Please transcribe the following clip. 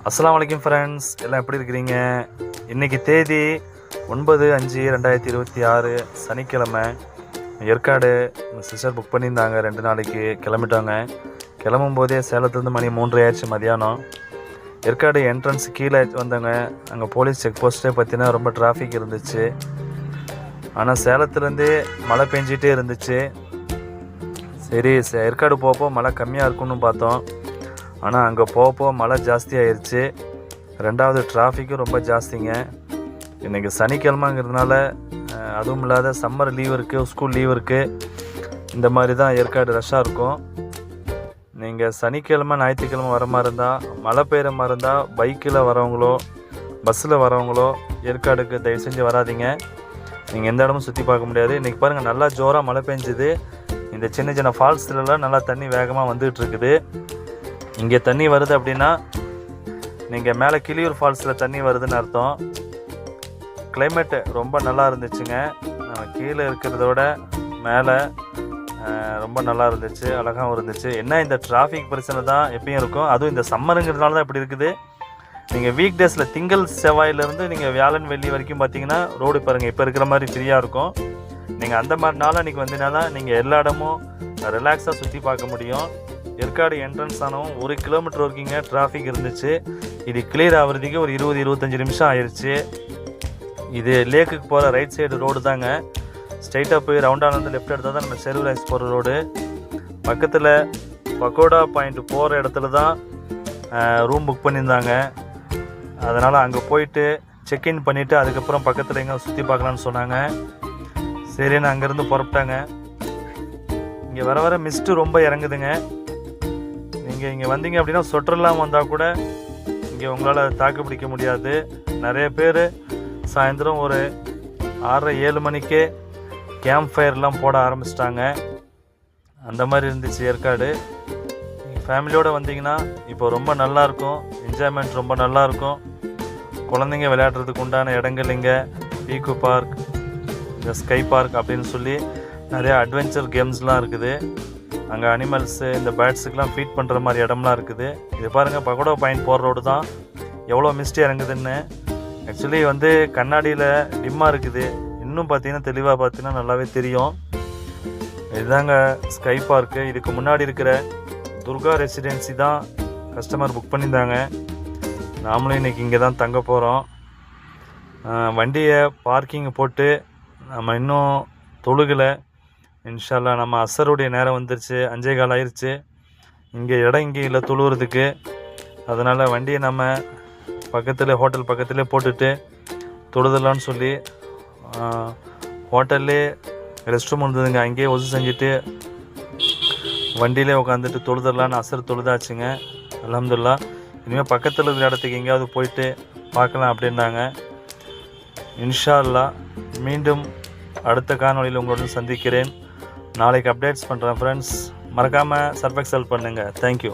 அஸ்ஸலாமு அலைக்கும் ஃப்ரெண்ட்ஸ், எல்லாம் எப்படி இருக்கிறீங்க? இன்றைக்கி தேதி 9/5/2026 சனிக்கிழமை. ஏற்காடு சிஸ்டர் புக் பண்ணியிருந்தாங்க, 2 நாளைக்கு கிளம்பிட்டாங்க. கிளம்பும் போதே சேலத்துலேருந்து மணி 3 ஆயிடுச்சு மதியானம். ஏற்காடு என்ட்ரன்ஸ் கீழே வந்தாங்க. அங்கே போலீஸ் செக் போஸ்ட்டே பார்த்தீங்கன்னா ரொம்ப டிராஃபிக் இருந்துச்சு. ஆனால் சேலத்துலேருந்தே மழை பெஞ்சிட்டே இருந்துச்சு. சரி, ஏற்காடு போகப்போ மழை கம்மியாக இருக்குன்னு பார்த்தோம். ஆனால் அங்கே போகப்போ மழை ஜாஸ்தி ஆயிடுச்சு. 2வது டிராஃபிக்கும் ரொம்ப ஜாஸ்திங்க. இன்றைக்கி சனிக்கிழமைங்கிறதுனால, அதுவும் இல்லாத சம்மர் லீவ் இருக்குது, ஸ்கூல் லீவ் இருக்குது. இந்த மாதிரி தான் ஏற்காடு ரஷ்ஷாக இருக்கும். நீங்கள் சனிக்கிழமை ஞாயிற்றுக்கிழமை வர மாதிரி இருந்தால், மழை பெய்கிற மாதிரி இருந்தால் பைக்கில் வரவங்களோ பஸ்ஸில் வரவங்களோ ஏற்காடுக்கு தயவு செஞ்சு வராதிங்க. நீங்கள் எந்த இடமும் சுற்றி பார்க்க முடியாது. இன்றைக்கி பாருங்கள், நல்லா ஜோராக மழை பெஞ்சுது. இந்த சின்ன சின்ன ஃபால்ஸ்லாம் நல்லா தண்ணி வேகமாக வந்துகிட்டு இருக்குது. இங்கே தண்ணி வருது அப்படின்னா நீங்கள் மேலே கிளியூர் ஃபால்ஸில் தண்ணி வருதுன்னு அர்த்தம். கிளைமேட்டு ரொம்ப நல்லா இருந்துச்சுங்க. கீழே இருக்கிறதோட மேலே ரொம்ப நல்லா இருந்துச்சு, அழகாகவும் இருந்துச்சு. என்ன இந்த டிராஃபிக் பிரச்சனை தான் எப்பயும் இருக்கும். அதுவும் இந்த சம்மருங்கிறதுனால தான் இப்படி இருக்குது. நீங்கள் வீக் டேஸில் திங்கள் செவ்வாயிலேருந்து நீங்கள் வியாழன் வெள்ளி வரைக்கும் பார்த்தீங்கன்னா ரோடு பாருங்கள் இப்போ இருக்கிற மாதிரி ஃப்ரீயாக இருக்கும். நீங்கள் அந்த மாதிரி நாளாக இன்றைக்கி வந்தீங்கன்னா தான் நீங்கள் எல்லா இடமும் ரிலாக்ஸாக சுற்றி பார்க்க முடியும். ஏற்காடு என்ட்ரன்ஸ் ஆனவும் 1 கிலோமீட்டர் வரைக்குங்க டிராஃபிக் இருந்துச்சு. இது கிளியர் ஆகிறதுக்கு ஒரு 20-25 நிமிஷம் ஆயிடுச்சு. இது லேக்குக்கு போகிற ரைட் சைடு ரோடு தாங்க. ஸ்ட்ரைட்டாக போய் ரவுண்டானது லெஃப்ட் எடுத்தால் தான் நம்ம செருவராய்ஸ் போகிற ரோடு. பக்கத்தில் பக்கோடா பாயிண்ட் போகிற இடத்துல தான் ரூம் புக் பண்ணியிருந்தாங்க. அதனால் அங்கே போயிட்டு செக்இன் பண்ணிவிட்டு அதுக்கப்புறம் பக்கத்தில் எங்கே சுற்றி பார்க்கலான்னு சொன்னாங்க. சரின்னு அங்கேருந்து புறப்பட்டாங்க. இங்கே வர வர மிஸ்ட்டு ரொம்ப இறங்குதுங்க. நீங்கள் இங்கே வந்தீங்க அப்படின்னா சொட்டர்லாம் வந்தால் கூட இங்கே உங்களால் தாக்கு பிடிக்க முடியாது. நிறைய பேர் சாயந்தரம் ஒரு 6-7 மணிக்கே கேம்ப் ஃபயர்லாம் போட ஆரம்பிச்சிட்டாங்க. அந்த மாதிரி இருந்துச்சு ஏற்காடு. நீங்கள் ஃபேமிலியோடு வந்தீங்கன்னா இப்போ ரொம்ப நல்லாயிருக்கும். என்ஜாய்மெண்ட் ரொம்ப நல்லாயிருக்கும். குழந்தைங்க விளையாடுறதுக்கு உண்டான இடங்கள் இங்கே பீக்கு பார்க், இந்த ஸ்கை பார்க் அப்படின்னு சொல்லி நிறையா அட்வென்ச்சர் கேம்ஸ்லாம் இருக்குது. அங்கே அனிமல்ஸு, இந்த பேர்ட்ஸுக்கெலாம் ஃபீட் பண்ணுற மாதிரி இடம்லாம் இருக்குது. இது பாருங்கள், பகோடா பாயிண்ட் போகிற ரோடு தான். எவ்வளோ மிஸ்டி இறங்குதுன்னு. ஆக்சுவலி கண்ணாடியில் டிம்மாக இருக்குது. இன்னும் பார்த்தீங்கன்னா தெளிவாக பார்த்தீங்கன்னா நல்லாவே தெரியும். இதுதாங்க ஸ்கை பார்க்கு. இதுக்கு முன்னாடி இருக்கிற துர்கா ரெசிடென்சி தான் கஸ்டமர் புக் பண்ணியிருந்தாங்க. நாமளும் இன்றைக்கி இங்கே தான் தங்க போகிறோம். வண்டியை பார்க்கிங் போட்டு நம்ம இன்னும் தொழுகலை. இன்ஷால்லா நம்ம அசருடைய நேரம் வந்துருச்சு. 5:15 ஆயிடுச்சு. இங்கே இல்லை தொழுகிறதுக்கு. அதனால் வண்டியை நம்ம பக்கத்தில் ஹோட்டல் பக்கத்துலேயே போட்டுட்டு தொழுதலான்னு சொல்லி ஹோட்டல்லே ரெஸ்ட் ரூம் இருந்ததுங்க. அங்கேயே ஒசு செஞ்சுட்டு வண்டியிலே உட்காந்துட்டு தொழுதலான்னு அசர் தொழுதாச்சுங்க. அல்ஹம்துலில்லாஹ். இனிமேல் பக்கத்தில் இருக்கிற இடத்துக்கு எங்கேயாவது போயிட்டு பார்க்கலாம் அப்படின்னாங்க. இன்ஷா அல்லாஹ் மீண்டும் அடுத்த காணொளியில் உங்களுடன் சந்திக்கிறேன். நாளைக்கு அப்டேட்ஸ் பண்ணுறேன் ஃப்ரெண்ட்ஸ். மறக்காமல் சர்ஃப் எக்ஸல் பண்ணுங்கள். தேங்க்யூ.